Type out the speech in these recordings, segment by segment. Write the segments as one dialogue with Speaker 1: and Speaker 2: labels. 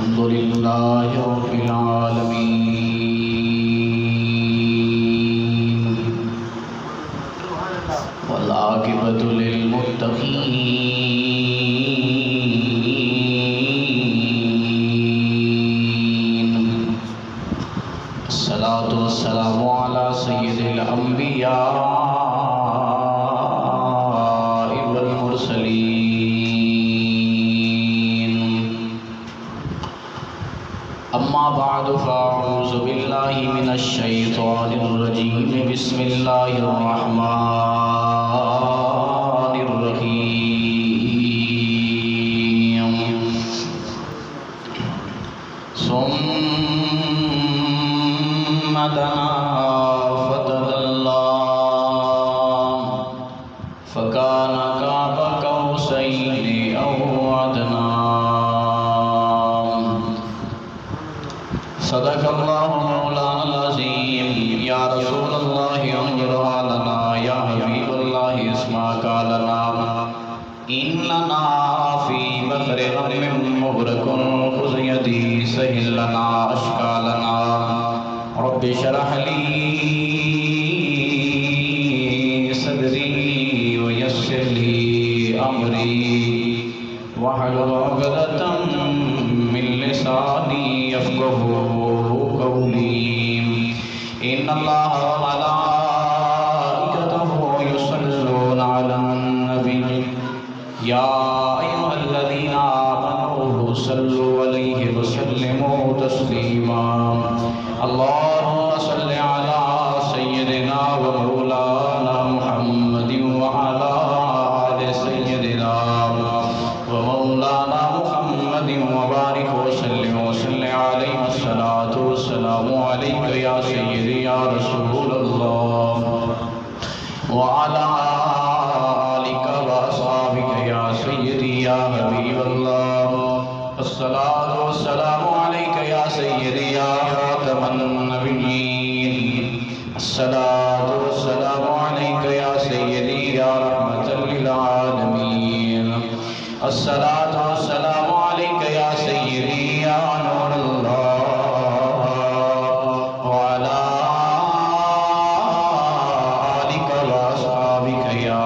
Speaker 1: الحمد لله رب العالمين والعاقبة للمتقين الصلاة والسلام على سيد الأنبياء والمرسلين أما بعد فأعوذ بالله من الشيطان الرجيم بسم الله الرحمن الرحيم ثم دنا فتدلى فكان قاب قوسين أو أدنى صدق الله مولانا العظيم يا رسول الله انظرها لنا يا حبيب الله اسمع قالنا إننا في بحر غم مغرق خذ يدي سهل لنا أشكالنا رب اشرح لي صدري ويسر لي أمري واحلل عقدة من لساني يفقهوا قولي إن الله وملائكته يصلون على النبي يا أيها الذين آمنوا صلوا عليه وسلموا تسليما اللهم صل على سيدنا ومولانا محمد وعلى آل سيدنا ومولانا محمد وبارك وسلم عليه الصلاة والسلام عليك يا سيدي يا رسول الله وعلى آلك وأصحابك يا سيدي يا حبيب الله الصلاة والسلام عليك يا سيدي يا خاتم النبيين الصلاة والسلام عليك يا سيدي يا رحمة للعالمين الصلاة والسلام عليك يا سيدي يا نور الله وعلى آلك وأصحابك يا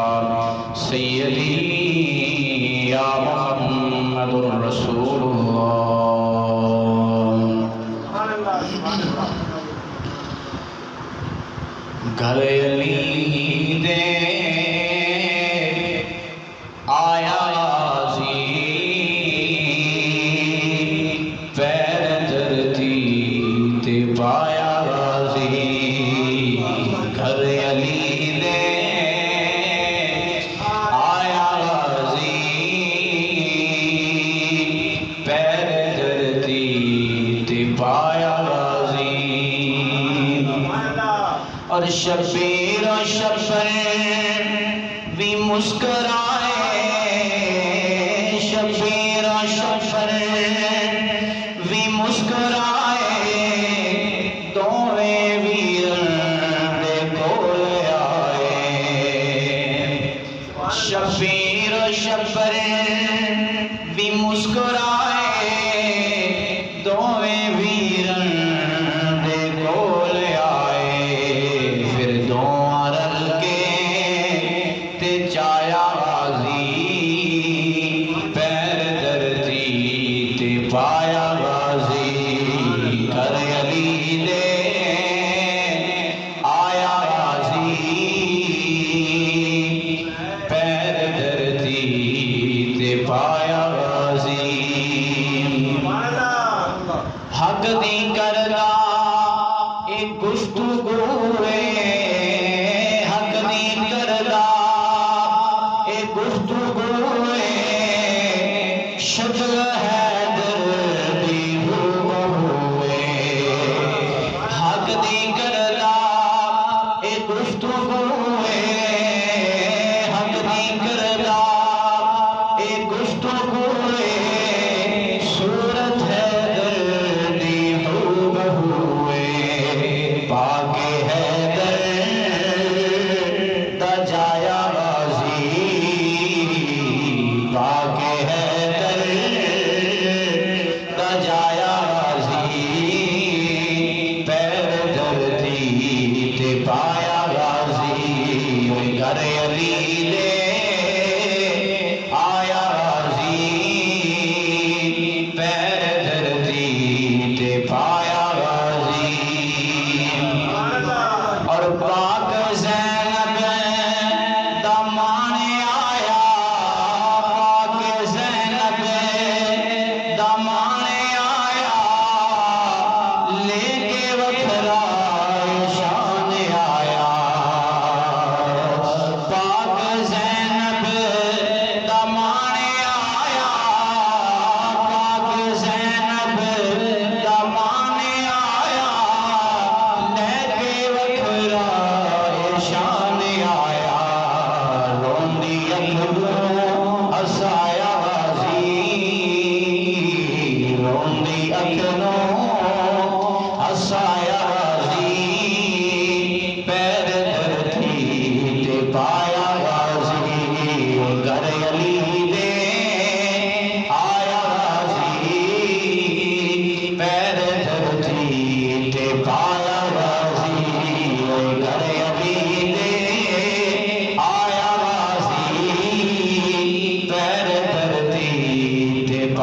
Speaker 1: سيدي يا محمد رسول الله گھر علی دے آیا زی پیر دھرتی تے پایا زی گھر علی دے آیا زی پیر دھرتی تے پایا زی اور شبیر و شفر بھی مسکرائے شبیر و شفر بھی مسکرائے دوویں ویر دے کول آئے شبیر و شفر بھی مسکرائے دوویں ویر دے کول آئے پھر دعا رل کے تے چایا غازی پیر دھرتی تے پایا غازی گھر علی دے آیا غازی پیر دھرتی تے پایا غازی حق دی کردا ایک گفتگو ہے حق دی کردا ایک گفتگو ہے شکل حیدر دی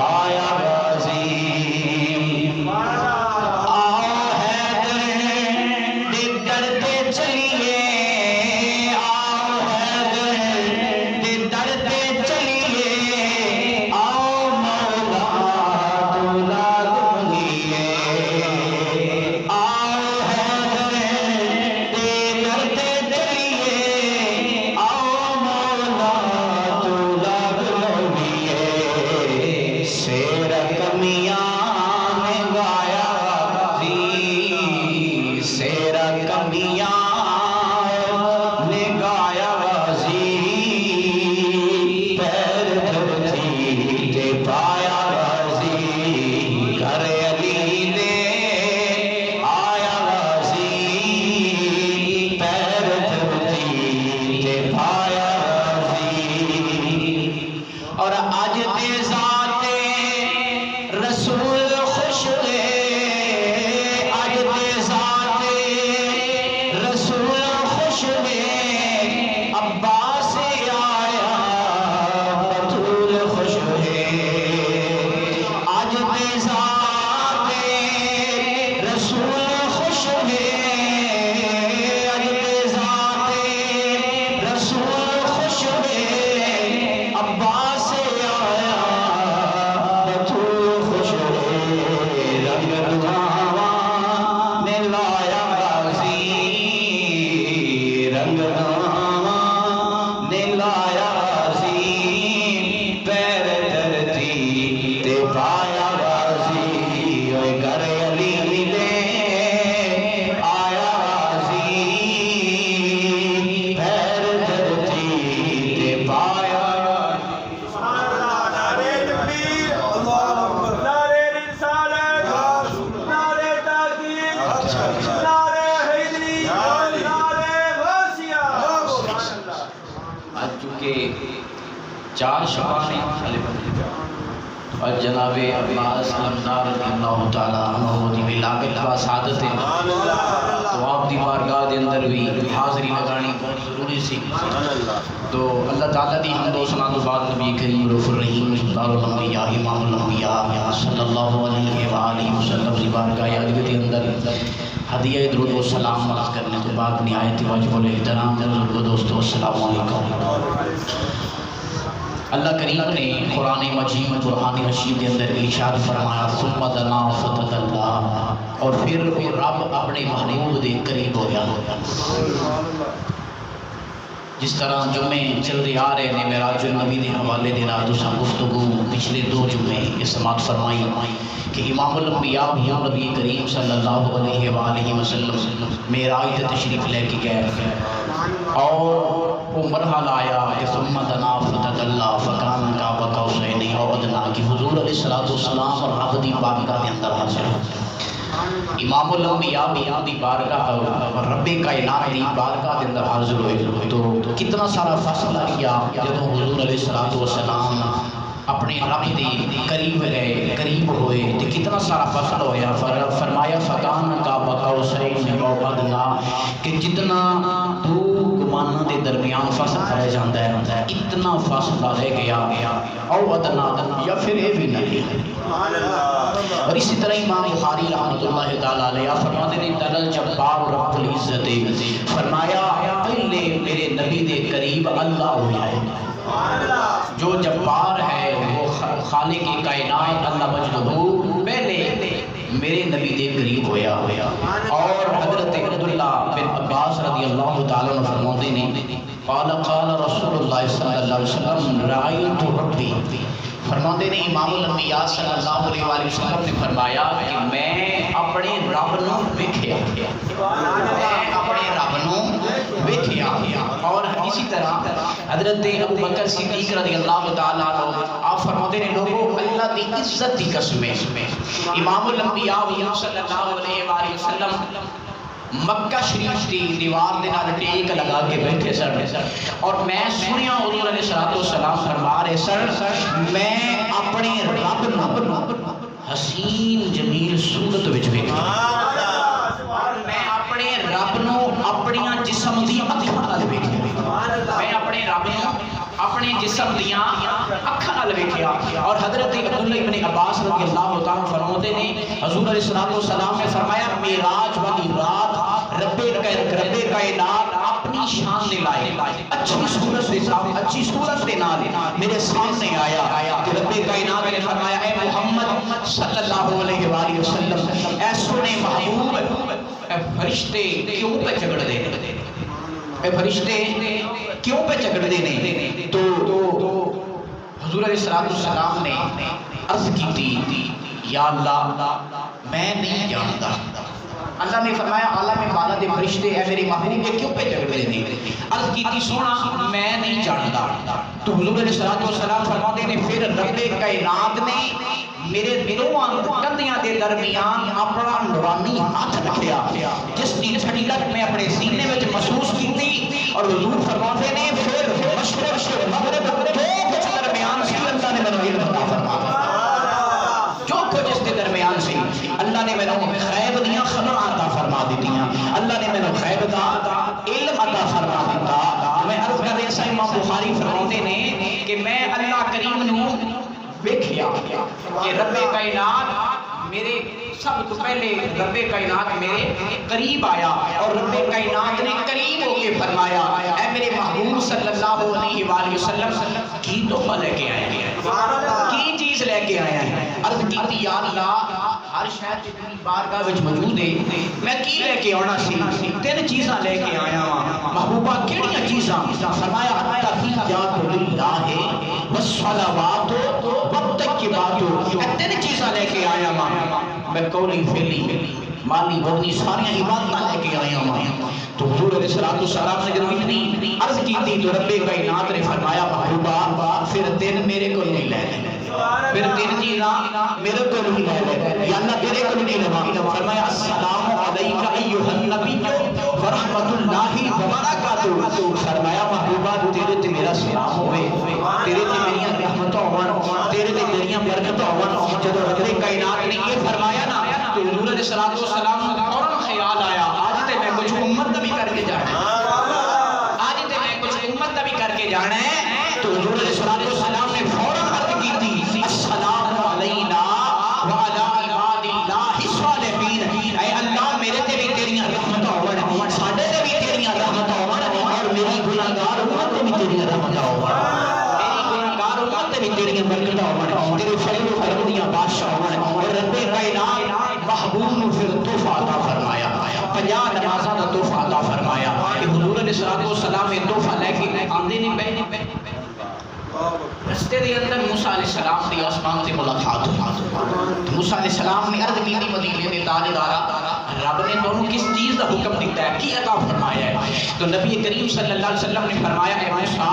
Speaker 1: پایا غازی آؤ حیدر دے در تے چلیے آؤ حیدر دے در تے چلیے آؤ مولا دولاد بنیے آؤ حیدر دے در تے چلیے آؤ مولا دولاد بنیے شیر کمیاں نے گایا غازی شیر کمیاں نے گایا غازی پیر دھرتی تے پایا غازی گھر علی دے آیا غازی پیر دھرتی تے پایا غازی اور آج دے ذات رسول خوش ہے آج دے ذات رسول خوش ہے عباس آیا بطول خوش ہے آج دے ذات رسول خوش ہے آج دے ذات رسول خوش ہے عباس آیا بطول خوش ہے رنگ دعاواں نے لایا غازی رنگ دعاواں نے لایا غازی پیر دھرتی تے پایا غازی اوے گھر علی دے آیا غازی پیر دھرتی تے پایا
Speaker 2: نعرے تکبیر اللہ اکبر نعرے رسالت نعرے تحقیق نعرے حیدری نعرے غوثیہ
Speaker 1: آج چونکہ 4 شعبان اور جناب عباس حمزہ رضی اللہ تعالیٰ عنہ دی ملاقات و سعادت ہے تو آپ دی بارگاہ دے اندر بھی حاضری لگانی بہت ضروری سی تو اللہ تعالیٰ دی حمد و ثنا تو بعد نبی کریم رؤوف الرحیم سردار الانبیاء امام الانبیاء صلی اللہ علیہ وآلہ وسلم دی بارگاہ عالیہ کے اندر ہدیہ درود و سلام عرض کرنے تو بعد نہایت واجب الاحترام بزرگ دوستو السلام علیکم اللہ کریم نے قرآن مجید قرآن مجید کے اندر ارشاد فرمایا ثم دنا فتدلا اور پھر رب اپنے محبوب دے قریب ہویا جس طرح جمعے چل رہے آ رہے ہیں معراج النبی دے حوالے دے نال دوسرا گفتگو پچھلے 2 جمعے یہ سماعت فرمائی کہ امام الانبیاء نبی کریم صلی اللہ علیہ وآلہ وسلم معراج تے تشریف لے کے گئے اور وہ مرحلہ آیا کہ ثم دنا فتدلا فکان کعب قوسین او ادنا کہ حضور علیہ السلام اور رب دی بارگاہ کے اندر حاضر امام الانبیاء دی بارگاہ اور رب کائنات دی بارگاہ کے اندر حاضر ہوئے تو کتنا سارا فاصلہ کیا جب حضور علیہ السلام اپنے رب دے قریب گئے قریب ہوئے تو کتنا سارا فاصلہ ہویا فرمایا فکان کعب قوسین او ادنا کہ جتنا دو گمانوں دے درمیان فاصلہ رہ جاتا ہے اتنا فاصلہ رہ گیا او ادنا یا پھر یہ بھی نہیں اور اسی طرح امام بخاری رحمۃ اللہ تعالیٰ علیہ فرماتے ہیں تلل جبار رب العزت فرمایا پہلے میرے نبی دے قریب اللہ ہویا ہے جو جبار ہے وہ خالق کائنات اللہ مجدہ پہلے میرے نبی دے قریب ہویا اور حضرت عبداللہ بن عباس رضی اللہ تعالیٰ عنہ فرماتے ہیں قال رسول اللہ صلی اللہ علیہ وسلم رأیت ربی فرماتے ہیں امام الانبیاء صلی اللہ علیہ وآلہ وسلم نے فرمایا کہ میں اپنے رب نو ویکھیا اور اسی طرح حضرت ابو بکر صدیق رضی اللہ تعالیٰ عنہ آپ فرماتے ہیں لوگوں اللہ کی عزت کی قسم امام الانبیاء صلی اللہ علیہ وآلہ وسلم مکہ شریف کی دیوار دے نال ٹیک لگا کے بیٹھے سر اور میں سنیا حضور علیہ السلام فرما رہے سر میں اپنے رب حسین جمیل صورت وچ ویکھیا میں اپنے رب نو اپنی جسم دی اکھاں نال ویکھیا میں اپنے رب نو اپنے جسم دیاں اکھاں نال ویکھیا اور حضرت عبداللہ ابن عباس رضی اللہ تعالیٰ فرماتے نے حضور علیہ السلام نے فرمایا معراج والی رات رب کائنات اپنی شان دے لائے اچھی صورت دے نال میرے سامنے آیا کہ رب کائنات نے فرمایا اے محمد صلی اللہ علیہ وآلہ وسلم اے سونے محبوب اے فرشتے کیوں پہ جھگڑ دے اے فرشتے کیوں پہ جھگڑ دے تو حضور علیہ السلام نے عرض کی تھی یا اللہ میں نہیں جانتا اللہ نے فرمایا عالم بالا دے فرشتے اے میرے محبوب کے کیوں پہ جھگڑ دے عرض کی تھی سونا میں نہیں جانتا تو حضور علیہ السلام فرماتے نے پھر رب کائنات نے میرے دو کندیاں دے درمیان اپنا نورانی ہاتھ رکھیا جس کی ٹھنڈک میں اپنے سینے میں محسوس کی تھی اور حضور فرماتے نے پھر مشرق سے مغرب دو کچھ درمیان سے اللہ نے میں علم عطا فرمایا جو کچھ اس کے درمیان سے اللہ نے میں غیب دیاں خبر عطا فرما دیتیاں اللہ نے میں غیب دا علم عطا فرما دیتا میں عرض کر رہے ہیں امام بخاری فرماتے نے کہ میں اللہ کریم نو ویکھیا کہ رب کائنات میرے سب تو پہلے رب کائنات میرے قریب آیا اور رب کائنات نے قریب ہو کے فرمایا اے میرے محبوب صلی اللہ علیہ وآلہ وسلم کی تحفہ لے کے آئے ہیں کی چیز لے کے آیا ہے عرض کی یا اللہ ہر شاید جتنی بارگاہ وچ موجود ہے میں کی لے کے آنا سی تین چیزاں لے کے آیا ہاں محبوبہ کیڑیاں چیزاں فرمایا التحیات للہ والصلوات والطیبات تین چیزاں لے کے آیا ہاں میں قولی فعلی مالی بدنی ساری عبادتاں لے کے آیا ہاں تو حضور علیہ السلام نے جب اتنی عرض کی تھی تو رب کائنات نے فرمایا محبوبہ پھر دن میرے کو نہیں لے پھر تین چیزاں میرے کو نہیں لے یا اللہ تیرے کو نہیں لے فرمایا السلام علیکہ ایھا النبی ورحمۃ اللہ وبرکاتہ فرمایا محبوبہ تیرے تے میرا سلام ہوئے تیرے تے میری رحمتاں ہون تیرے تے میری برکتاں ہون جب رب کائنات نے یہ فرمایا نا تو حضور علیہ السلام کو فوراً خیال آیا آج تے میں کچھ امت بھی کر کے جانا ہے آج تے میں کچھ امت بھی کر کے جانا ہے تو حضور علیہ السلام نے فوراً عرض کی تھی السلام علینا وعلی عباد اللہ الصالحین اے اللہ میرے تے بھی تیریاں رحمتاں ہون ساڈے تے بھی تیریاں رحمتاں ہون اور میری گناہگار امت تے بھی تیریاں رحمتاں ہون میری گناہگار امت تے بھی تیریاں برکتاں ہون تیرے فضل و کرم دیاں بادشاہ ہون اور رب کائنات محبوب نو پھر تحفہ عطا فرمایا 50 نمازاں دا تحفہ عطا فرمایا کہ حضور علیہ السلام نے تحفہ لے کے آندے نہیں پے رستے دے اندر موسیٰ علیہ السلام دی آسمان سے ملاقات ہوئی موسیٰ علیہ السلام نے عرض کی مدینے دے تاجدارا رب نے تانوں کس چیز دا حکم دیتا ہے کی عطا فرمایا ہے تو نبی کریم صلی اللہ علیہ وسلم نے فرمایا اے موسیٰ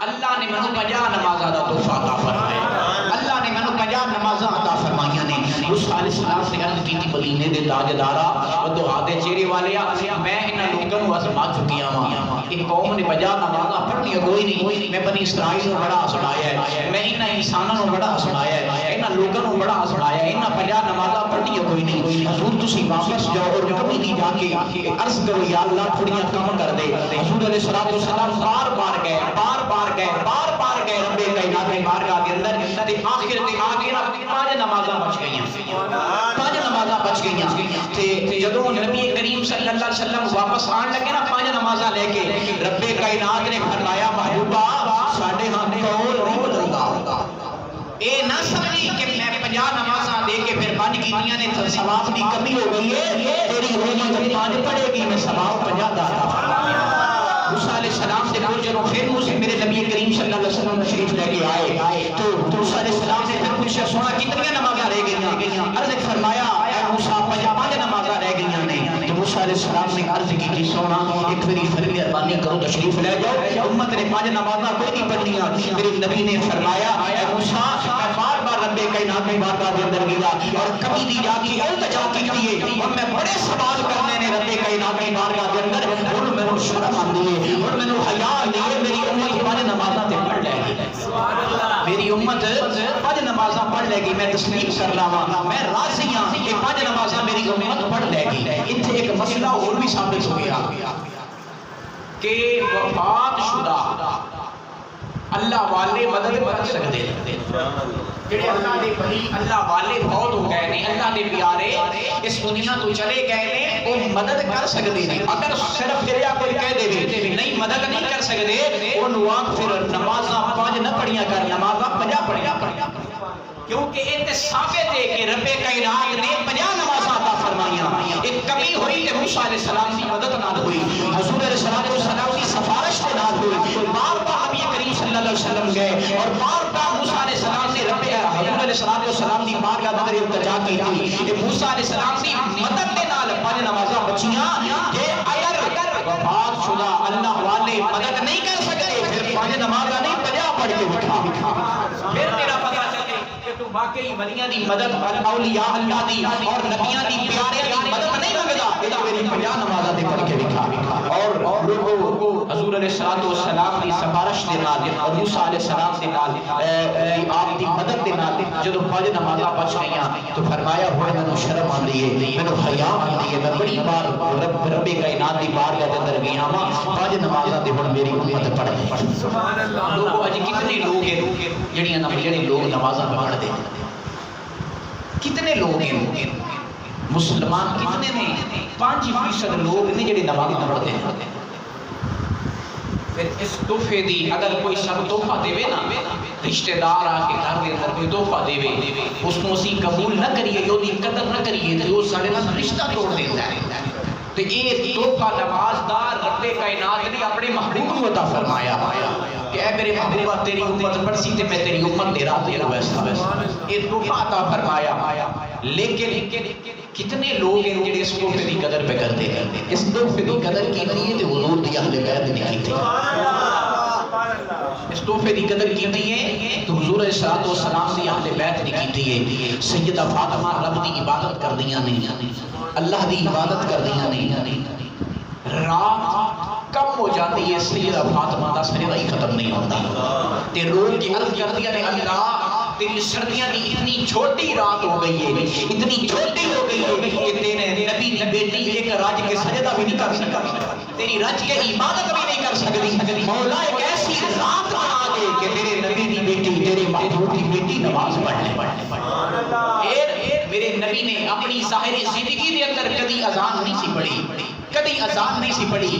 Speaker 1: اللہ نے منو 50 نمازاں دا تحفہ عطا فرمایا اللہ نے منو 50 نمازاں عطا فرمائیاں نے موسیٰ علیہ السلام نے عرض کی مدینے دے تاجدارا اور دعا دے چہرے والیا میں انہاں لوکاں نوں آزما چکیا ہاں ان قوم نے 50 نمازاں پڑھنی کوئی نہیں میں بنی اسرائیل نوں بڑا سنایا ہے میں انہاں انساناں نوں بڑا سنایا ہے انہاں لوکاں نوں بڑا سنایا ہے انہاں 50 نمازاں پڑھنی کوئی نہیں حضور تسی واپس جاؤ اور کبھی نہیں جا کے عرض کرو یا اللہ تھوڑیاں کم کر دے حضور علیہ السلام بار گئے رب کائنات کی بارگاہ کے اندر تے آخر تے آ کے 5 نمازاں بچ گئیاں 5 نمازاں بچ گئیاں تے جدوں نبی کریم صلی اللہ علیہ وسلم واپس آن لگے نا 5 نمازاں لے کے رب کائنات نے فرمایا محبوبہ ساڈے ہاں کول نہیں بدلدا اے نہ سمجھی کہ میں 50 نمازاں دے کے پھر 5 کیتیاں نے ثواب دی کمی ہو گئی ہے تیری امت 5 پڑھے گی میں ثواب 50 دا عطا فرمایا موسیٰ علیہ السلام سے پوچھ جب پھر میرے نبی کریم صلی اللہ علیہ وسلم تشریف لے کے آئے تو موسیٰ علیہ السلام نے پھر پوچھا سونا کتنی نمازاں رہ گئیاں عرض فرمایا اے موسیٰ 5 نمازاں رہ گئیاں نہیں تو موسیٰ علیہ السلام نے عرض کی کہ سونا ایک میری مہربانی کرو تشریف لے جاؤ امت نے 5 نمازاں کوئی نہیں پڑھنیاں میرے نبی نے فرمایا اے موسیٰ میں بار بار رب کائنات کی بارگاہ کے اندر گیا اور کبھی دی جا کے التجا کی ہے اور میں بڑے سوال کرنے نے رب کائنات کی بارگاہ کے اندر اور میں نے شرم آندی ہے اور میں نے حیا نہیں میری امت 5 نمازاں تے پڑھ لے گی میری امت 5 نمازاں پڑھ لے گی میں تسلیم کر لاواں میں راضی ہاں کہ 5 نمازاں میری امت پڑھ لے گی ایتھے ایک مسئلہ اور بھی ثابت ہو گیا کہ وفات شدہ اللہ والے مدد کر سکتے ہیں جڑے اللہ دے بلی اللہ والے بہت ہو گئے نے اللہ دے پیارے اس دنیا تو چلے گئے نے وہ مدد کر سکتے ہیں اگر صرف پھریا کوئی کہہ دے نہیں مدد نہیں کر سکتے وہ نواق پھر نمازاں 5 نہ پڑھیاں کر نمازاں 50 پڑھیاں کیونکہ یہ ثابت ہے کہ رب کائنات نے 50 نمازاں عطا فرمائیاں ایک کمی ہوئی کہ موسیٰ علیہ السلام کی مدد نہ ہوئی حضور علیہ السلام کی سفارش سے نہ ہوئی بار بار نبی کریم صلی اللہ علیہ وسلم گئے اور بار بار موسیٰ علیہ السلام نے رب حضور علیہ السلام کی بارگاہ اندر التجا کی تھی کہ موسیٰ علیہ السلام کی مدد کے نال 5 نمازاں بچیاں کہ اگر وفات شدہ اللہ والے مدد نہیں کر سکتے پھر 5 نمازاں نہیں 50 پڑھ کے بٹھا پھر میرا پتہ چلے کہ تو واقعی ولیاں دی مدد اولیاء اللہ دی اور نبیاں دی پیارے دی مدد نہیں منگدا یہ میری 50 نمازاں دے پڑھ کے بٹھا اور لوگوں حضور علیہ السلام کی سفارش دے نال اور موسیٰ علیہ السلام دے نال آپ دی مدد دے نال جدو 5 نمازاں بچ گئیاں تو فرمایا ہوئے مینوں شرم آندی ہے مینوں حیا آندی ہے میں بڑی بار رب کائنات دی بارگاہ دے اندر گیا ہاں 5 نمازاں تے ہن میری امت پڑھ گئی سبحان اللہ لوگوں اج کتنے لوگ ہیں جڑے لوگ نمازاں پڑھ دے کتنے لوگ ہیں مسلمان کتنے نے 5% لوگ نے جڑے نمازاں پڑھتے ہیں پھر اس تحفے دی اگر کوئی سب تحفہ دے نا رشتہ دار آ کے گھر دے اندر کوئی تحفہ دے اس کو اسی قبول نہ کریے جو دی قدر نہ کریے تو وہ سارے نال رشتہ توڑ دیتا ہے تو یہ تحفہ نمازدار رب کائنات نے اپنے محبوب کو عطا فرمایا کہ اے میرے محبوبہ تیری امت پڑسی تے میں تیری امت دے راہ دے ویسا یہ تحفہ عطا فرمایا لیکن کتنے لوگ ہیں جڑے اس تحفے دی قدر پہ کرتے ہیں اس تحفے دی قدر کی ہے تے حضور دی اہل بیت نے کی تھی اس تحفے دی قدر کی ہے تو حضور علیہ السلام دی اہل بیت نے کی ہے سیدہ فاطمہ رب دی عبادت کر دیاں نہیں اللہ دی عبادت کر دیاں نہیں رات کم ہو جاتی ہے سیدہ فاطمہ دا سجدہ ہی ختم نہیں ہوتا تے روز کی عرض کر دیا نے اللہ تیری سردیاں دی اتنی چھوٹی رات ہو گئی ہے اتنی چھوٹی ہو گئی ہے کہ تیرے نبی کی بیٹی ایک رج کے سجدہ بھی نہیں کر سکتی تیری رج کے عبادت بھی نہیں کر سکتی مولا ایک ایسی رات بنا دے کہ تیرے نبی کی بیٹی تیرے محبوب کی بیٹی نماز پڑھنے میرے نبی نے اپنی ظاہری زندگی کے اندر کبھی اذان نہیں سی پڑھی کبھی اذان نہیں سی پڑھی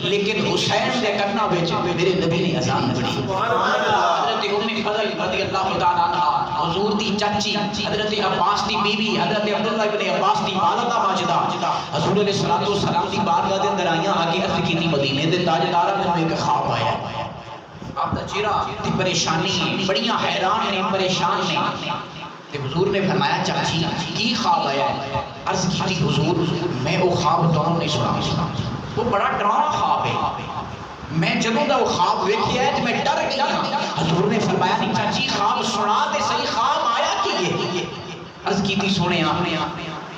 Speaker 1: لیکن حسین دے کرنا وچ میرے نبی نے اذان پڑھی حضرت ام فضل رضی اللہ تعالی عنہ حضور دی چاچی حضرت عباس دی بیوی حضرت عبداللہ ابن عباس دی والدہ ماجدہ حضور علیہ السلام دی بارگاہ دے اندر آئیاں آگے عرض کیتی مدینے دے تاجدار میں ایک خواب آیا آپ دا چہرہ تے پریشانی بڑیاں حیران نے پریشان نے تے حضور نے فرمایا چاچی کی خواب آیا ہے عرض کی تھی حضور میں وہ خواب تمہیں نہیں سنا وہ بڑا ڈراؤنا خواب ہے میں جدوں دا وہ خواب ویکھیا ہے تو میں ڈر گیا حضور نے فرمایا نہیں چاچی خواب سنا تے صحیح خواب آیا کی ہے عرض کی تھی سونے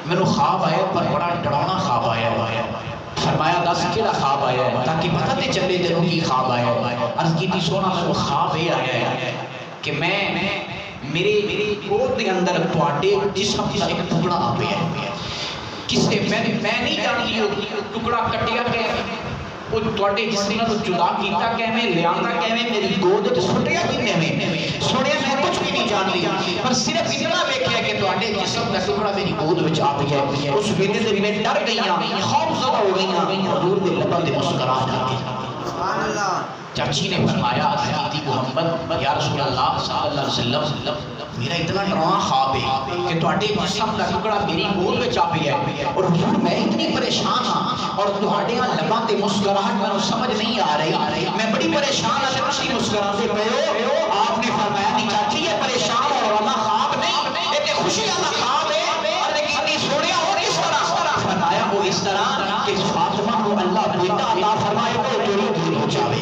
Speaker 1: میرے خواب آیا پر بڑا ڈراؤنا خواب آیا ہے فرمایا دس کیڑا خواب آیا ہے تاکہ پتہ تے چلے تینوں کی خواب آیا ہے عرض کی تھی سونا میرے خواب یہ آیا ہے کہ میں میرے گود کے اندر تواڈے جسم کا ایک ٹکڑا آ پیا ہے کسے میں نہیں جانتی ہوں ٹکڑا کٹیا کہ وہ تواڈے جسم نال جدا کیتا کہ میں لیاندا کہ میں میری گود تے سٹیا کنے میں سنیا میں کچھ بھی نہیں جانتی پر صرف اتنا ویکھیا کہ تواڈے جسم کا ٹکڑا میری گود وچ آ پیا ہے اس ویلے تے میں ڈر گئی خوف زدہ ہو گئی حضور دے لباں تے مسکراہٹ آ گئی سبحان اللہ چاچی نے فرمایا حضرت محمد یا رسول اللہ صلی اللہ علیہ وسلم میرا اتنا ڈراؤنا خواب ہے کہ تواڈے جسم کا ٹکڑا میری گود وچ آ پیا ہے اور حضور میں اتنی پریشان ہاں اور تواڈے لباں تے مسکراہٹ مینوں سمجھ نہیں آ رہی میں بڑی پریشان ہاں تے تسی مسکراتے پئے ہو آپ نے فرمایا نہیں چاچی یہ پریشان اور والا خواب نہیں یہ تے خوشی والا خواب ہے اور لیکن سونیا ہو کس طرح فرمایا وہ اس طرح کہ فاطمہ کو اللہ بیٹا عطا فرمائے تو تیری دل ہو جاوے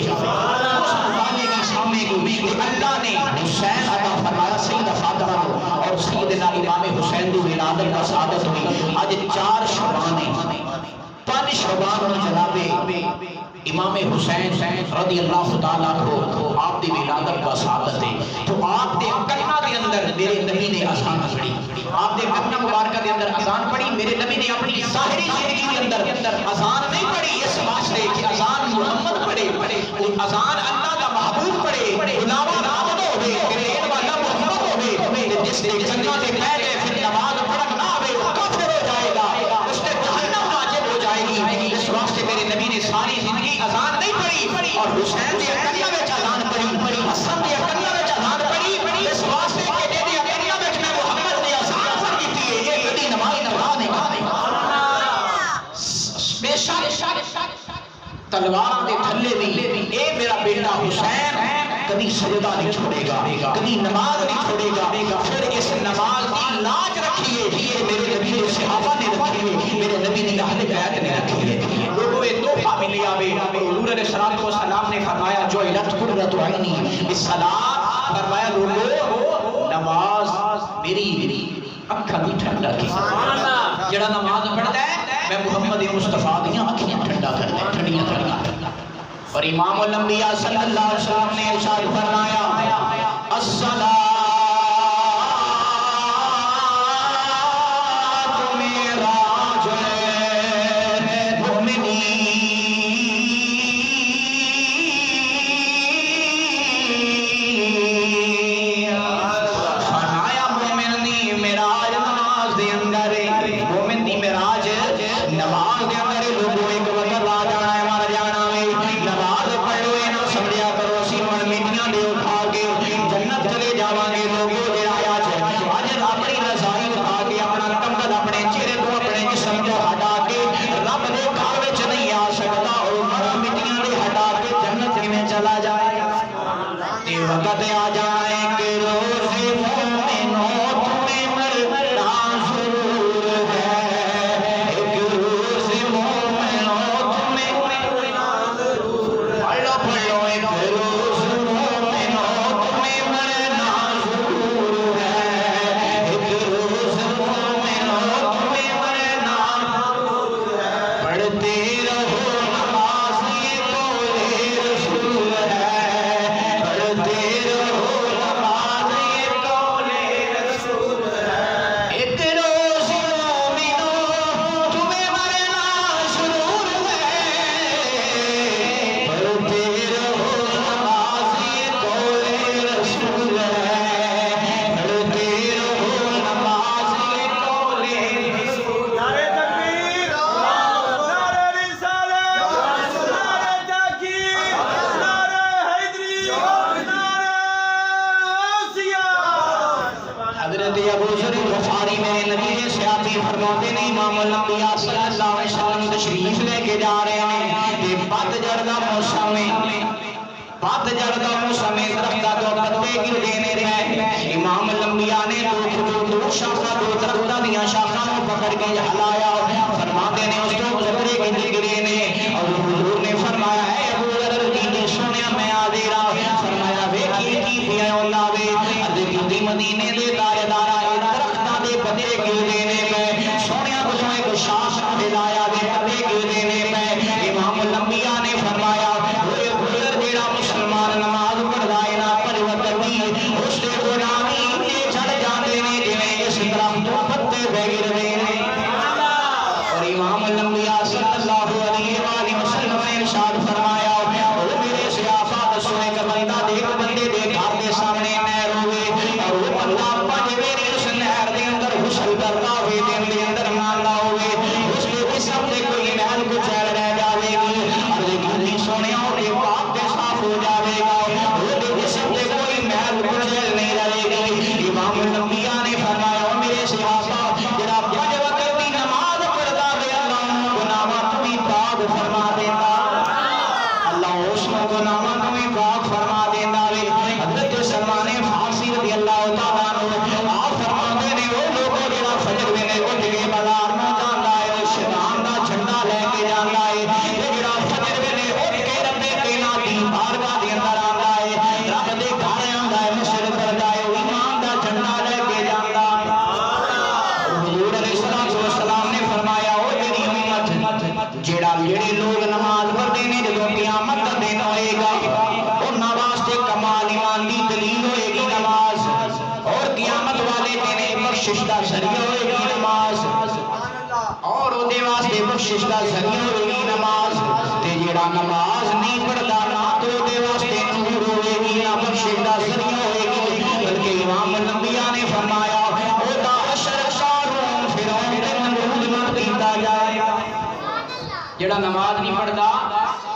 Speaker 1: اللہ نے حسین عطا فرمایا سیدہ فاطمہ کو اور سیدنا امام حسین دی ولادت کا سعادت ہوئی آج 4 شعبان 5 شعبان جناب امام حسین رضی اللہ تعالیٰ عنہ آپ دی ولادت کا سعادت ہے تو آپ دے کلمہ دے اندر میرے نبی نے اذان پڑھی آپ دے کلمہ مبارکہ دے اندر اذان پڑھی میرے نبی نے اپنی ظاہری زندگی کے اندر اذان نہیں پڑھی اس واسطے کہ اذان محمد پڑھے اذان اللہ کا محبوب پڑھے جس نے جنہ سے پہلے پھر نماز پڑھن نہ آئے وہ کافر ہو جائے گا، اس نے جہنم واجب ہو جائے گی۔ اس واسطے میرے نبی نے ساری زندگی اذان نہیں پڑھی اور حسین دی اکنیا وچ اذان پڑھی، حسن دی اکنیا وچ اذان پڑھی، اس واسطے کہ جے دی اکنیا وچ میں محمد دی اذان پڑھی تھی یہ کبھی نماز پڑھا نہیں۔ بے شک تلواراں دے تھلے بھی اے میرا بیٹا حسین کبھی سجدہ نہیں چھوڑے گا، کبھی نماز نہیں چھوڑے گا۔ پھر اس نماز کی لاج رکھیے میرے نبی نے صحابہ نے رکھی ہے، میرے نبی نے اہل بیت نے رکھی ہے۔ لوگوں یہ تحفہ ملے آوے، حضور علیہ الصلوۃ والسلام نے فرمایا جو علت قرۃ عینی بالصلاۃ، فرمایا لوگوں نماز میری اکھاں دی ٹھنڈا کی، جڑا نماز پڑھدا ہے میں محمد مصطفیٰ دیاں اکھیاں ٹھنڈا کردا، ٹھنڈیاں کردا۔ اور امام الانبیاء صلی اللہ علیہ وسلم نے ارشاد فرمایا الصلاۃ معراج المؤمنین، فرمایا مومن دی معراج نماز دے اندر، مومن دی معراج نماز دے اندر۔ لوگوں ایک وقت آ جانا ہے مر جانا ہے، نماز پڑھو یہ نہ سمجھیا کرو اسی من میٹیاں دے اٹھا کے جنت چلے جاواں گے۔ لوگوں جڑا اج اپنی رضائی اٹھا کے اپنا کمبل اپنے چہرے تو اپنے جسم تو ہٹا کے رب دے گھر وچ نہیں آ سکتا، او من میٹیاں دے ہٹا کے جنت کیویں چلا جائے گا؟ تے وقت آ جانا ہے کہ روز مومنوں تمہیں مرنا ضرور ہے، ایک روز مومنوں تمہیں مرنا ضرور ہے، پڑھو ایک روز مومنوں تمہیں مرنا ضرور ہے، ایک روز مومنوں تمہیں مرنا ضرور ہے، پڑھتے رہو نماز یہ قول رسول ہے، پڑھتے رہو نماز یہ قول رسول ہے، ایک روز مومنوں تمہیں مرنا ضرور ہے، پڑھتے رہو نماز یہ قول رسول ہے، پڑھتے رہو نماز یہ قول رسول ہے۔
Speaker 2: نعرہ تکبیر، نعرہ رسالت، نعرہ تحقیق، نعرہ حیدری، نعرہ غوثیہ۔
Speaker 1: حضرت ابو ذر غفاری میرے نبی نے سیاتی فرماتے ہیں امام الانبیاء صلی اللہ علیہ وسلم تشریف لے کے جا رہے ہیں کہ پتجھڑ دا موسم ہے، پتجھڑ دا موسم ہے، درختاں تو پتے گرتے نے رہے۔ امام الانبیاء نے دو شاخاں دو درختاں دیاں شاخاں کو پکڑ کے ہلایا، فرماتے ہیں اس تو پتے گرتے گرے نے، اور حضور نے فرمایا ہے ابو ذر کی سونیا میں آ دے رہا، فرمایا ویکھیے کی پیا اللہ وے ادے کی مدینے دے دارے درختاں دے پتے گرتے نے، میں سونیا کو ایک شاخ ہلایا دے پتے گرتے نے، میں امام الانبیاء نے فرمایا اوے بزرگ جیڑا مسلمان نماز پڑھدا ہے نا پروتتی اس دے غلامی تے چڑھ جاندے نے جویں اس درخت تو پتے گرتے نے۔ اور امام الانبیاء صلی اللہ علیہ وآلہ وسلم نے ارشاد فرمایا او میرے صحابہ دسو ایک بندہ دے ایک بندے دے گھر دے سامنے نہر ہوئے اور وہ بندہ پنج ویری اس نہر دے اندر غسل کرتا ہوئے دن دے اندر ماندا ہوئے اس کے جسم تے کوئی محل کچیل رہ جاوے گی، اور گلی سونے اور پاک تے صاف ہو جاوے گا، وہ دے جسم تے کوئی محل کچیل نہیں رہے گی۔ امام الانبیاء نے فرمایا او میرے صحابہ جڑا پنج وقت دی نماز پڑھدا ہے اللہ انہاں گناہاں تو بھی پاک فرما دیندا، اللہ اس گناہاں تو بھی پاک فرما دیندا وے۔ حضرت سلمان فارسی رضی اللہ تعالیٰ عنہ آپ فرماتے نے وہ لوگوں جڑا فجر ویلے اٹھ کے بازار میں جاندا ہے وہ شیطان دا جھنڈا لے کے جاندا ہے، تے جڑا فجر ویلے اٹھ کے رب کائنات دی بارگاہ دے اندر آندا ہے، رب دے گھر آندا ہے، مسجد کردا ہے، وہ ایمان دا جھنڈا لے کے جاندا ہے۔ حضور علیہ الصلوۃ والسلام نے فرمایا او میری امت جڑا جڑے لوگ نماز پڑھتے ہیں جدوں قیامت دا دن ہوئے گا انہاں واسطے کمال ایمان دی دلیل ہوئے گی نماز، اور قیامت والے دن بخشش دا ذریعہ ہوئے گی نماز، اور او دے واسطے بخشش دا ذریعہ ہوئے گی نماز، تے جڑا نماز نہیں پڑھدا نہ تو دے واسطے نور ہوئے گی نہ بخشش دا ذریعہ ہوئے گی، بلکہ امام الانبیاء نے فرمایا نماز نہیں پڑھتا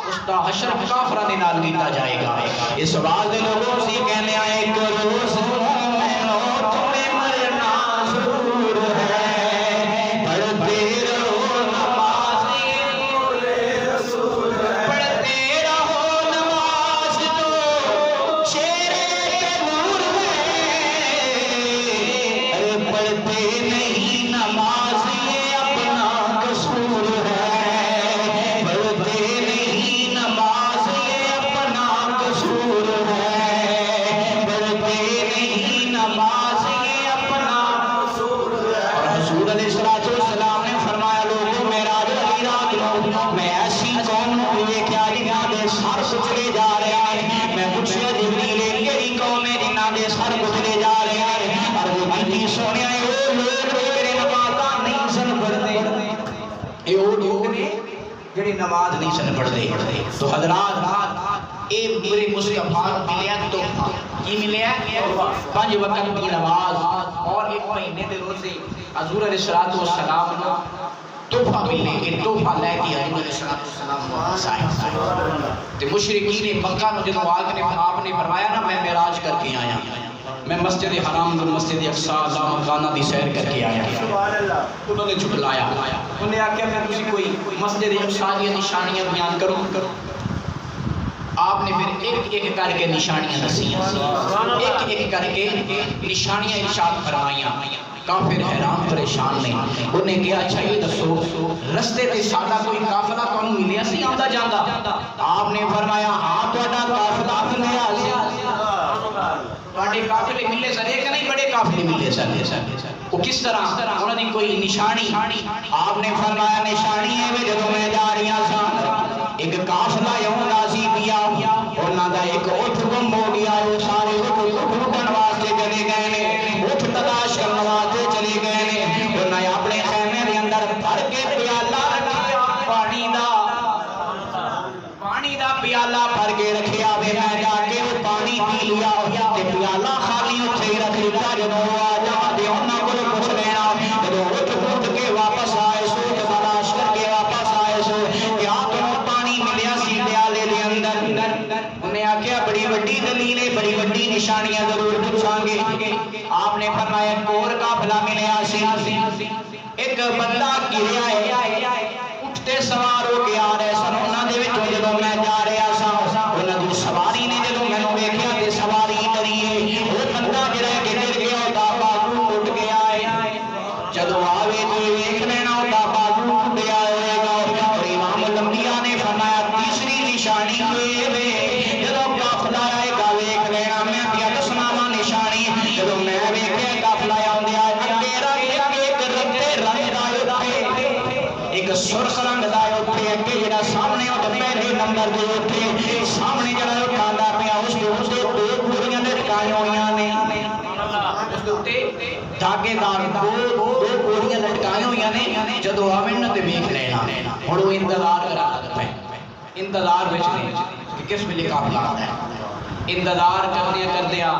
Speaker 1: اس کا حشر کافرہ دے نال کیتا جائے گا اس بات دے لوگوں سے کہنے آئے کہ روز مومنو تمہیں مرنا ضرور ہے پڑھتے رہو نماز پڑھتے رہو نماز تو چہرے پہ نور ہے ارے پڑھتے نہیں نماز یہ اپنا قصور ہے پڑھتے نہیں نماز یہ اپنا قصور ہے پڑھتے نہیں نماز یہ اپنا قصور ہے اور حضور علیہ السلام نے فرمایا لوگوں معراج والی رات کو میں ایسی قوم کو لے کے آئی جہاں دے سر کچلے جا رہے ہیں میں پوچھا جبریل کیڑی قوم ہے جنہاں دے سر کچلے جا رہے ہیں اور وہ بیٹی سونے آئے وہ لوگ میرے نمازاں نہیں سن پڑھتے اے وہ لوگ نے جڑے نماز نہیں سن پڑھتے تو حضرات اے میرے مصطفیٰ ملیا تحفہ کی ملیا 5 وقت کی نماز اور 1 مہینے دے روزے حضور علیہ السلام نے تحفہ ملنے کے تحفہ لے کے حضور علیہ السلام واپس آئے تے مشرکین مکہ نے جدوں آپ نے فرمایا نا میں معراج کر کے آیا میں مسجد حرام اور مسجد اقصی مکانہ دی سیر کر کے آیا سبحان اللہ انہوں نے جھٹلایا انہوں نے آخیا میں کسی کوئی مسجد اقصی کی نشانیاں بیان کروں آپ نے پھر ایک ایک کر کے نشانیاں دسیاں ایک ایک کر کے نشانیاں ارشاد فرمائیاں کافر حیران پریشان نے انہیں کہا اچھا یہ دسو رستے تے ساڈا کوئی قافلہ کون ملیا سی آندا جاندا آپ نے فرمایا ہاں تہاڈا قافلہ ملیا سی تہاڈے قافلے ملے سن ایک نہیں بڑے قافلے ملے سن وہ کس طرح انہاں دی کوئی نشانی آپ نے فرمایا نشانی ہے وی جدوں میں جا رہی سن ایک قافلہ یوندا سی پیا انہاں دا ایک اٹھ گم ہو گیا وہ سارے اٹھن واسطے چلے گئے نے اٹھ تلاش کرن واسطے چلے گئے نے انہاں نے اپنے خیمے دے اندر بھر کے پیالہ رکھیا پانی دا پیالہ بھر کے رکھیا وے میں جا کے وہ پانی پی لیا تے پیالہ خالی اوتھے ہی رکھ دتا جدوں آ جا تے انہاں کول کچھ لینا جدوں اٹھ کے واپس آئے سو تے تلاش کر کے واپس آئے سو کیا تمہیں پانی ملیا سی پیالے دے اندر انہیں آخیا بڑی وڈی دلیل ہے بڑی وڈی نشانیاں ضرور پوچھاں گے آپ نے فرمایا ایک اور قافلہ ملیا سی ایک بندہ گریا ہے اٹھتے سوار ہو کے آ رہے سن انہاں دے وچوں جدوں میں جا رہا سا انہاں دی سواری نے جدوں مینوں ویکھیا تے سواری ڈری ہے وہ بندہ جڑا کہ گر گیا اوندا بازو ٹوٹ گیا ہے جدوں آوے تے ویکھ لینا اوندا بازو ٹوٹیا ہوئے گا اور امام الانبیاء نے فرمایا تیسری نشانی یہ ہے جدوں قافلہ آئے گا ویکھ لینا میں پیا دسنا وا نشانی جدوں میں ویکھیا قافلہ آندیا اگے ایک رتے رنگ دا ایک سرخ رنگ دا اوتھے اگے جڑا سامنے او پہلے نمبر دے اوتھے سامنے جڑا اٹھاندا پیا اس دے دو گھوڑیاں لٹکائیاں ہوئیاں نے اس دے اوتے دھاگے دار دو گھوڑیاں لٹکائیاں ہوئیاں نے جدوں آویں تے ویکھ لینا ہن او انتظار کرا لگ پے انتظار وچ نے کہ کس ویلے قافلہ آندا ہے انتظار کردیاں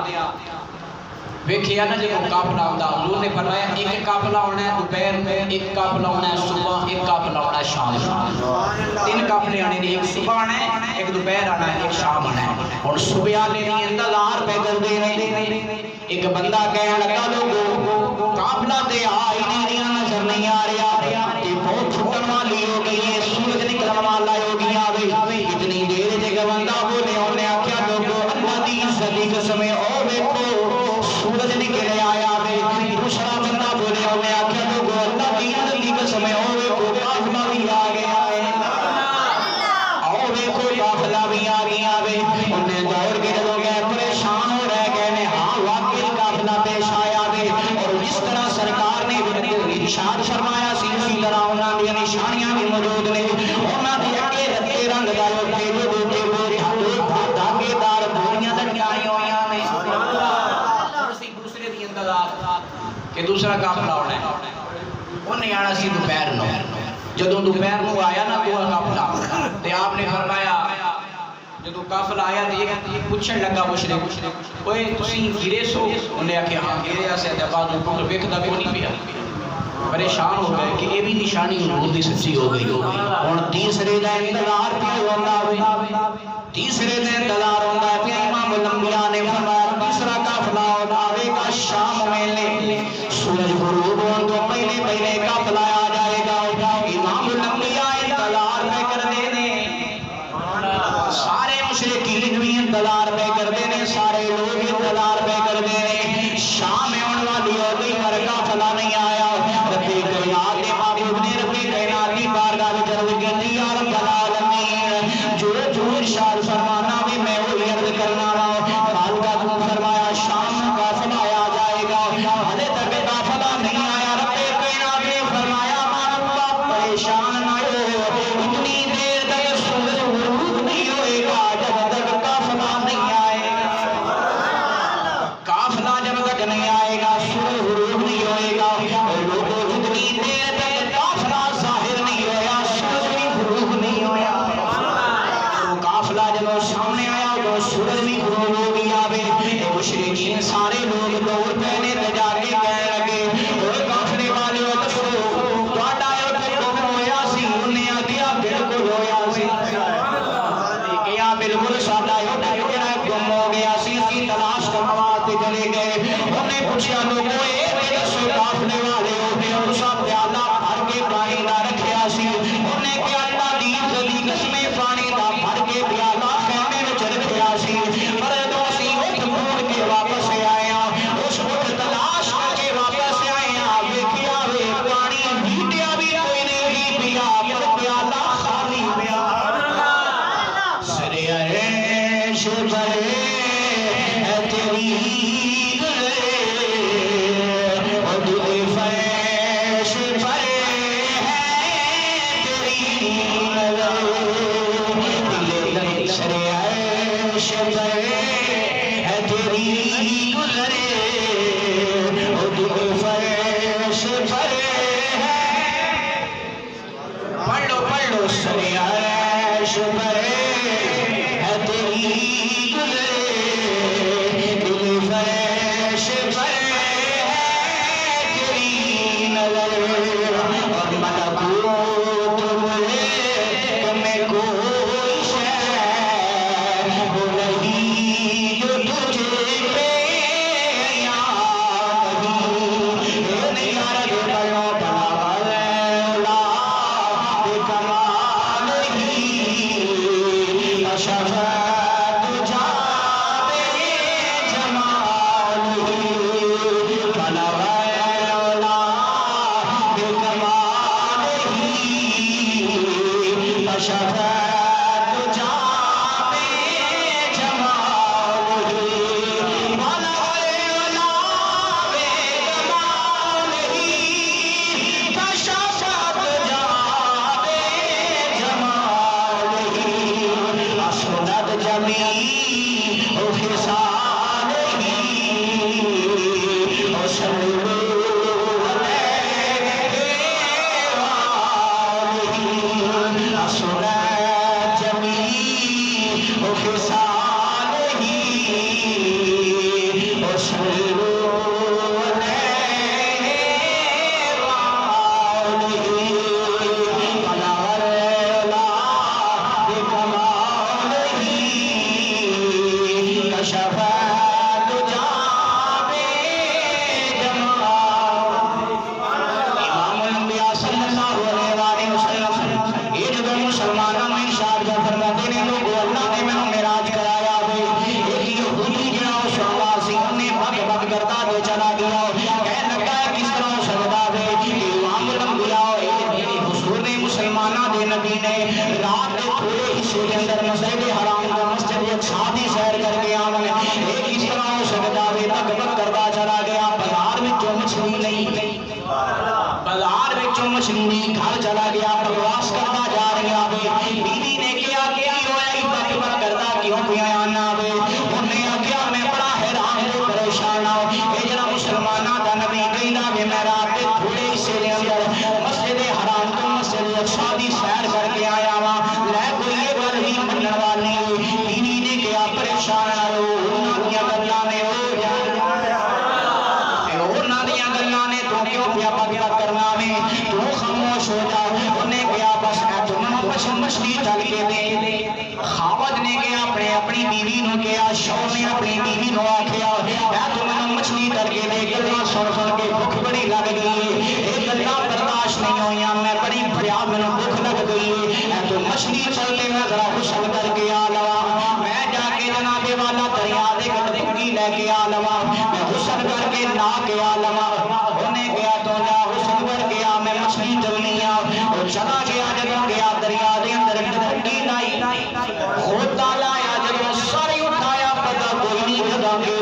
Speaker 1: ویکھیا نا جب قافلہ آندا حضور نے فرمایا ایک قافلہ ہونا ہے دوپہر میں ایک قافلہ ہونا ہے صبح ایک قافلہ ہونا ہے شام میں 3 قافلے آنے نے ایک صبح آنا ہے ایک دوپہر آنا ہے ایک شام آنا ہے اور صبح والے دی انتظار پہ کردے نے ایک بندہ کہنے لگا لوگو قافلہ تے آ ہی نہیں نظر نہیں آ رہا تے بہت چھٹن والی ہو گئی ہے سورج نکلن والا ہو گیا وے اتنی دیر تے بندہ بولے انہیں آکھیا لوگو اللہ دی عزت دی قسم او ویکھو سورج نکلے آیا وے دوسرا بندہ بولے انہیں آکھیا لوگو اللہ دی عزت دی قسم او ویکھو قافلہ بھی آ گیا ہے او ویکھو قافلہ بھی آ گیا وے انہیں دوڑ کے جدوں گئے پریشان ہو رہ گئے نے ہاں واقعی قافلہ پیش آیا وے اور جس طرح سرکار نے ارشاد فرمایا سی اسی طرح انہاں دی نشانیاں بھی موجود نے انہاں دے اگے رتے رنگ دا اوتے جو تے وہ دھاگے دار گھوڑیاں لٹکائیاں ہوئیاں نے دوسرے دی انتظار کہ دوسرا قافلہ ہونا ہے انہیں آنا سی دوپہر نو جدوں دوپہر نو آیا نا وہ قافلہ تے آپ نے فرمایا جدوں قافلہ آیا تے ایک پوچھن لگا مشرک اوئے تسی گرے سو انہیں آکھیا ہاں گرے اسے تے بعد ٹوٹ ویکھدا کوئی نہیں پیا پریشان ہو گئے کہ یہ بھی نشانی حضور دی سچی ہو گئی ہن تیسرے دن انتظار پہ ہوندا ہوئے تیسرے دن انتظار ہوندا پہ امام الانبیاء نے فرمایا تیسرا قافلہ آوے گا شام میں سورج غروب ہونے تو پہلے پہلے قافلہ آ جائے گا امام الانبیاء انتظار پہ کر دینے سارے مشرکین بھی انتظار پہ کر دینے سارے لوگ انتظار پہ کر دینے شام میں ہونے والی ہو گئی پر قافلہ نہیں آیا ربی کائنات کے معبود نے ربی کائنات کی بارگاہ میں عرض کی یا رب العالمین جو ارشاد فرمانا بھی میں وہی عرض کرنا خالقہ تو فرمایا شام میں قافلہ آ جائے گا حالے تک قافلہ نہیں آیا ربی کائنات نے فرمایا معبود پریشان نہ ہو اتنی دیر تک سورج غروب نہیں ہوئے گا جب تک قافلہ نہیں آئے قافلہ جب تک نہیں آئے گا سورج غروب نہیں ہوئے گا لوگوں اتنی دیر تک قافلہ ظاہر نہیں ہویا سورج بھی غروب نہیں ہویا قافلہ جب سامنے آیا تو سورج بھی غروب ہو گیا مشرکین سارے لوگ دور پہنے تے جا کے کہنے لگے اور قافلے والے دسو تہاڈا اے گم ہویا سی انہیں آکھیا بالکل ہویا سی کیا بالکل ساڈا اے گم ہو گیا سی اسی تلاش کرن واسطے چلے گئے انہیں پوچھا لوگوں اے دسو قافلے والے ہو سب پیالہ بھر کے پانی دا رکھیا سی انہیں کیا اللہ دی عزت قسمیں پانی دا بھر کے پیالہ خیمے وچ رکھیا سی پر جدوں اسی اٹھ موڑ کے واپس آئے اس وقت تلاش کر کے واپس آئے ویکھیا وے پانی پیٹیا بھی کوئی نہیں پیا پر پیالہ خالی پیا سرے عرش پر ہے تیری مچھلی گھر چلا گیا پرواز کرتا جا رہا بیوی نے کیا ہویا کرتا کیوں پیا آنا انہیں آخیا میں بڑا حیران ہوں پریشان ہوں یہ جڑا مسلمانوں کا نبی کہندا وے میں رات کے تھوڑے حصے دے اندر مسجد حرام تو مسجد اقصی دی سیر کر کے آیا وا لے کوئی یہ گل ہی منن والی بیوی نے کیا پریشان ہو انہاں دیاں گلاں نے ہو جان انہاں دیاں گلاں نے تو کیوں پیا بک بک کرنا میں تو خاموش ہو جا انہیں کیا بس ہے تو مچھلی چل کے دے خاوند نے کیا اپنی بیوی نو کیا شوہر نے اپنی بیوی نو آکھیا ہے تو مچھلی تل کے دے گلاں سن کے بھوک بڑی لگ گئی ہے یہ گلاں برداشت نہیں ہوئیاں میں بڑی بھیا مینوں بھوک لگ گئی ہے تو مچھلی چلتے میں ذرا غسل کر کے آ لوا میں جا کے جناب والا دریا دے گڈی لے کے آ لوا میں غسل کر کے نہا کے آ لوا انہیں گیا تو جا غسل کر کے آ میں مچھلی چلنی آ وہ چلا گیا جب گیا دریا دے اندر گڈی لائی ہوتا لایا جب ساری اٹھایا پتہ کوئی نہیں جگہ کے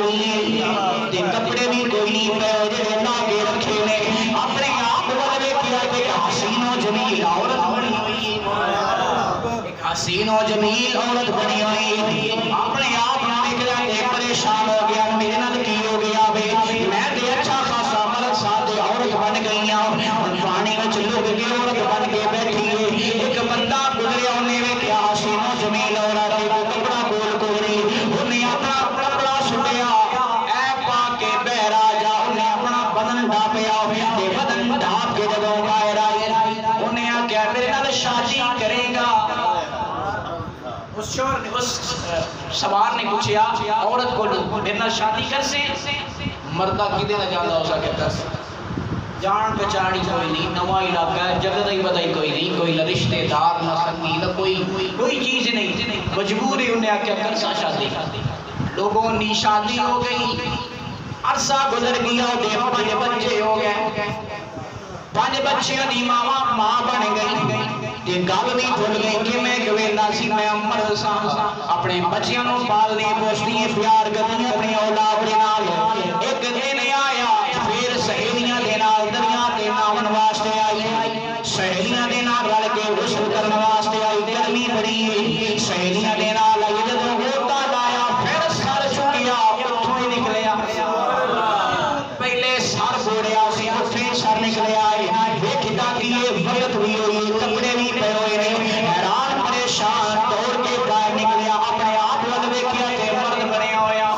Speaker 1: تے کپڑے بھی کوئی نہیں پے جڑے لا کے رکھے نے اپنے آپ ول ویکھیا کہ حسین و جمیل عورت بنی ہوئی ایک حسین و جمیل عورت بنی ہوئی اپنے آپ نکلا تے پریشان ہو گیا میرے نال کی ہو گیا بے میں تے اچھا خاصا مرد ساتھ عورت بن گئی ہوں پانی وچ لگ کے عورت بن کے بیٹھی ہے ایک بندہ گزریا انہیں ویکھیا حسین و جمیل عورت کو کپڑا کول کوری انہیں اپنا کپڑا سٹیا اے پا کے بہرا جا انہیں اپنا بدن ڈھاپیا تے بدن ڈھاپ کے جدوں باہر آئی انہیں آکھیا میرے نال شادی کرے گا اس شوہر نے اس سوار نے پوچھا عورت کو میرے نال شادی کر سے مردہ کدے نہ جاندا ہو سکے کر سے جان پہچانی کوئی نہیں نواں علاقہ ہے جگہ نہیں پتہ کوئی نہیں کوئی رشتے دار نہ سنگی نہ کوئی چیز نہیں مجبور ہی انہیں آکھیا کر سا شادی لوگوں نے شادی ہو گئی عرصہ گزر گیا دے 5 بچے ہو گئے 5 بچیاں دی ماں بن گئی تے گل بھی بھول گئی کہ میں گویلا سی میں عمر سا اپنے بچیاں نو پالنی پوسنی پیار کرنی اپنی اولاد دے نال ایک دن آیا پھر سہیلیاں دے نال دریا تے ناون واسطے آئی سہیلیاں دے نال رل کے غسل کرن واسطے آئی گرمی بڑی سہیلیاں دے نال آئی جدوں ہوتا لایا پھر سر چکیا اٹھوں ہی نکلیا پہلے سر بوڑیا سی اٹھے سر نکلیا ویکھدا کہ یہ وقت بھی ہوئی کپڑے بھی پے ہوئے نہیں حیران پریشان دوڑ کے باہر نکلیا اپنے آپ ول ویکھیا کہ مرد بنیا ہویا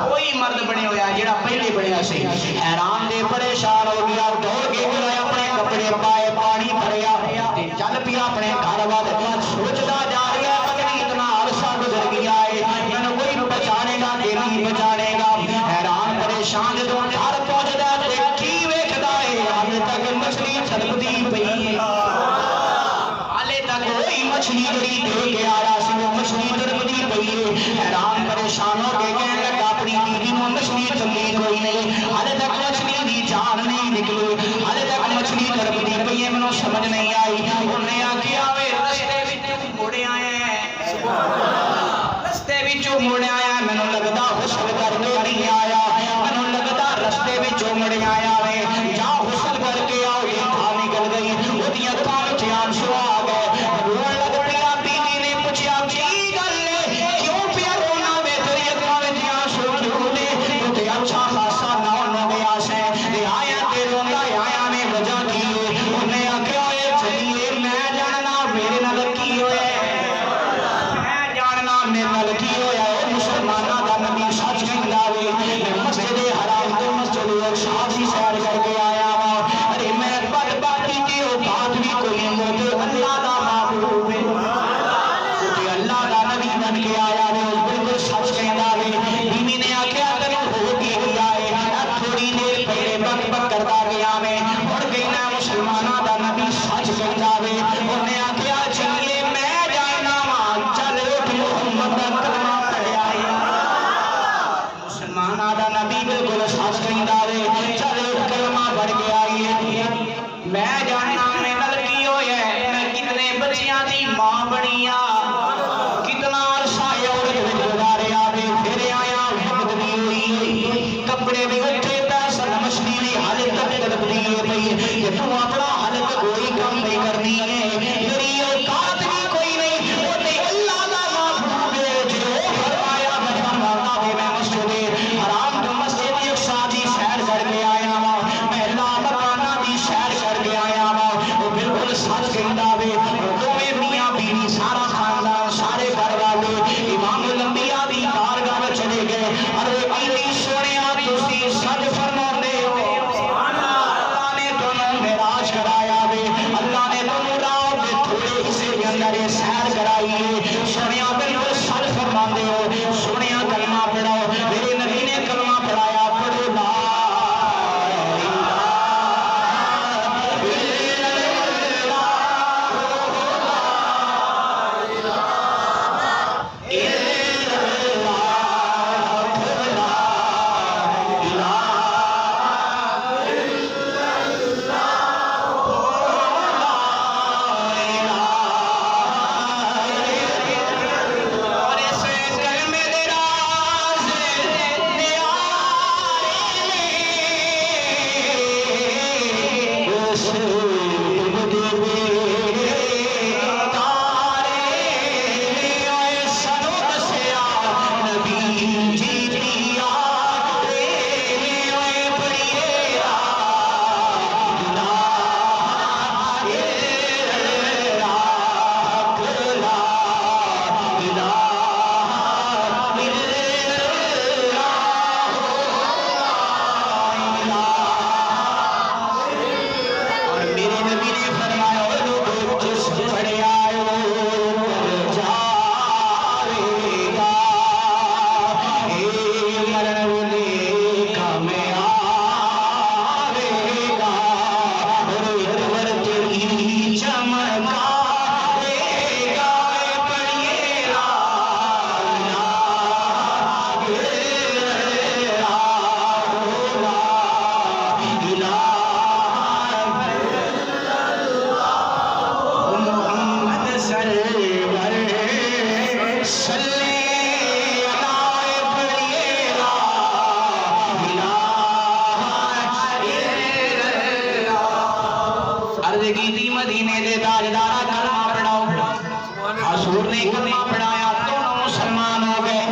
Speaker 1: کوئی مرد بنیا ہویا جڑا پہلے بنیا سی حیران دے پریشان ہو گیا دوڑ کے گیا اپنے کپڑے پائے پانی بھریا تے چل پیا اپنے گھر ول سوچدا جا رہا پتہ اتنا عرصہ گزر گیا ہے مینوں کوئی بچانے گا کہ نہیں بچانے گا حیران پریشان جدوں گھر پہنچدا تے کی ویکھدا ہے حال تک مچھلی چھلکدی پئی حالے تک کوئی مچھلی جڑی دے کے آیا سی وہ مچھلی چھلکدی پئی حیران پریشان ہو کے کہنے لگا اپنی بیوی نو مچھلی چلی کوئی نہیں حالے تک مچھلی دی جان نہیں نکلی حالے تک مچھلی چھلکدی پئی ہے مینوں سمجھ نہیں آئی انہیں آکھیا وے رستے وچ مڑ آیا رستے وچوں مڑ آیا مینوں لگدا غسل کر کے نہیں آیا مینوں لگدا رستے وچوں مڑ آیا وے جا غسل کر کے آؤ یہ نکل گئی اودیاں اکھاں وچ آنسو آ گئے رون لگ پیا بیوی نے پوچھا کی گل ہے کیوں پیا رونا وے تیری اکھاں وچ آنسو کیوں نے تے اچھا خاصا نہ گیا سے تے آیا تے روندا آیا میں وجہ کی انہیں آکھیا اے چلیے میں جاننا میرے نال کی ہوئے میں جاننا میرے نال کی ہویا اے مسلماناں دا نبی سچ کہندا وے میں مسجد حرام تے مسجد اقصی دی سیر کر کے آیا وا ارے میں بدبختی دی اوقات بھی کوئی نہیں اللہ دا محبوب ہے اللہ دا نبی بن کے آیا وے بالکل سچ کہندا وے بیوی نے آکھیا تینوں ہو کی گیا ہے تھوڑی دیر پہلے بک بک کردا گیا میں ہن کہنا مسلماناں دا نبی سچ کہندا وے انہیں آکھیا چلیے میں جاننا وا چل اٹھ محمد دا کلمہ پڑھیا مسلماناں دا نبی بالکل سچ کہندا وے چل اٹھ کلمہ پڑھ کے آئیے میں جاننا میں نال کی ہویا میں کتنے بچیاں دی ماں بنی کتنا عرصہ عورت وچ گزاریا وے پھر آیا وقت بھی ہوئی کپڑے بھی اٹھے پیسہ مچھلی بھی حالے تک تڑپدی پئی کہ تو اپنا حالت کوئی کم نہیں کرنی ہے میری اوقات بھی کوئی نہیں وہ تے اللہ دا محبوب ہے جو فرمایا میں مانگا وے میں مسجد حرام تو مسجد اقصی دی سیر کر کے آیا وا میں اللہ مکانہ دی سیر کر کے آیا وا وہ بالکل سچ کہندا وے دوویں میاں بیوی سارا خاندان سارے گھر والے امام الانبیاء دی بارگاہ وچ چلے گئے ارے بیوی سونیا تسی سچ فرماندے ہو اللہ مدینے دے تاجدارا کلمہ پڑھاؤ. حضور نے کلمہ پڑھایا، دونوں مسلمان ہو گئے،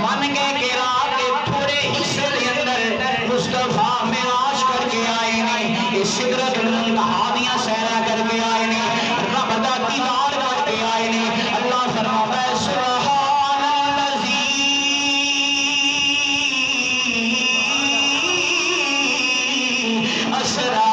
Speaker 1: من گئے کہ رات کے تھوڑے حصے دے اندر مصطفیٰ معراج کر کے آئے نے، سدرۃ المنتہا دیاں سیرا کر کے آئے نے، رب دا دیدار کر کے آئے نے. اللہ فرماتا ہے سبحان الذی اسرا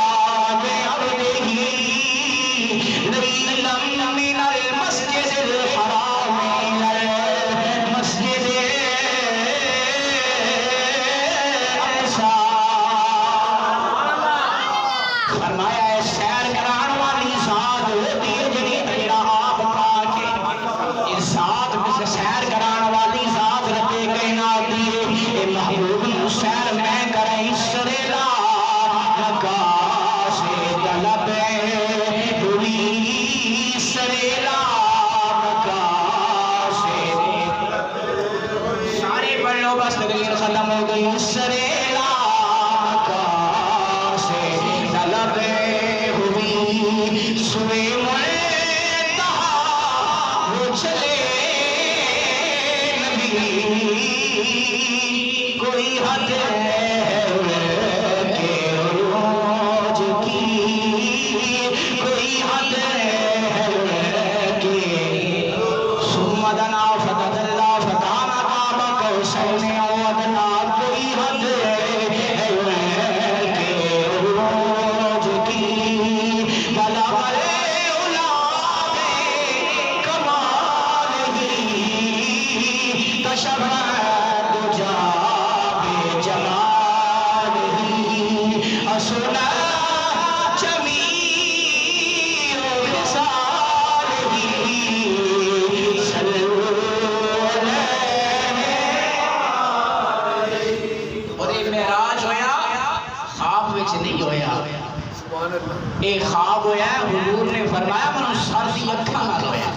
Speaker 1: ایک خواب ہویا ہے. حضور نے فرمایا منو سردی اکھاں نال ہویا.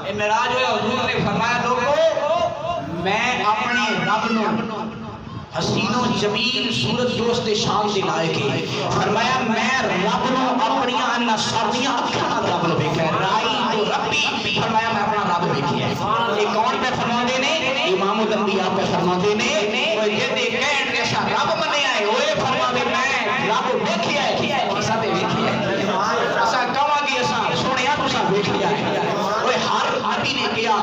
Speaker 1: اے معراج ہویا. حضور نے فرمایا لوگوں میں اپنے رب نو حسین و جمیل صورت دوست شان دے لائق ہے. فرمایا میں رب نو اپنی ان سردیاں اکھاں نال رب نو ویکھیا. رائی تو ربی فرمایا میں اپنا رب ویکھیا. یہ کون پہ فرماندے نے؟ امام الانبیاء پہ فرماندے نے. او یہ دے کہن کے سا رب منیا ہے اوے فرماندے میں رب ویکھیا ہے. کسا تے ویکھیا ہے اسا کہاں گے اسا سنیا تسا ویکھیا ہے. اوے ہر نبی نے کیا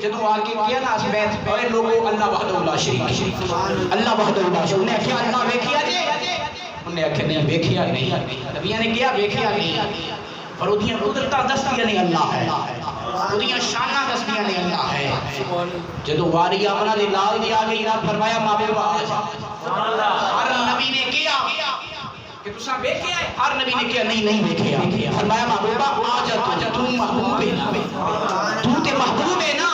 Speaker 1: جدوں آ کے کیا نا اس بیت اوے لوگوں اللہ وحدہ لا شریک اللہ وحدہ لا شریک. انہیں کیا اللہ ویکھیا جی؟ انہیں کہ نہیں ویکھیا نہیں. نبیاں نے کیا ویکھیا نہیں پر اودیاں قدرتاں دستیاں نے اللہ ہے. اودیاں شاناں دستیاں نے اللہ ہے. جدوں واری آمنہ دے لال دی آ گئی رب فرمایا محبوب آ جا. ہر نبی نے کیا کہ تسا ویکھیا ہے؟ ہر نبی نے کیا نہیں ویکھیا. فرمایا محبوبہ آ جا تو محبوب ہے نا. تو تے محبوب ہے نا.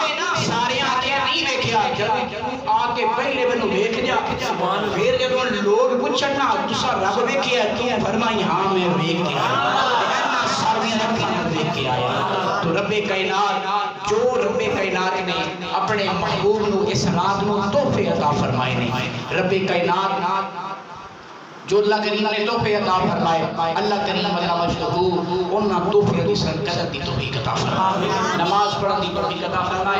Speaker 1: سارے آتے نہیں ویکھیا. جب آ کے پہلے بنو ویکھ جا. پھر جب لوگ پوچھن نا تسا رب ویکھیا تو فرمائی ہاں میں ویکھیا. تو رب کائنات جو رب کائنات نے اپنے محبوب نو اس رات نو تحفے عطا فرمائے نے. رب کائنات جو اللہ کریم نے تحفے عطا فرمائے اللہ کریم وجہ مجدہو انہاں تحفے دی سر قدر دی توفیق عطا فرمائے نماز پڑھن دی توفیق عطا فرمائے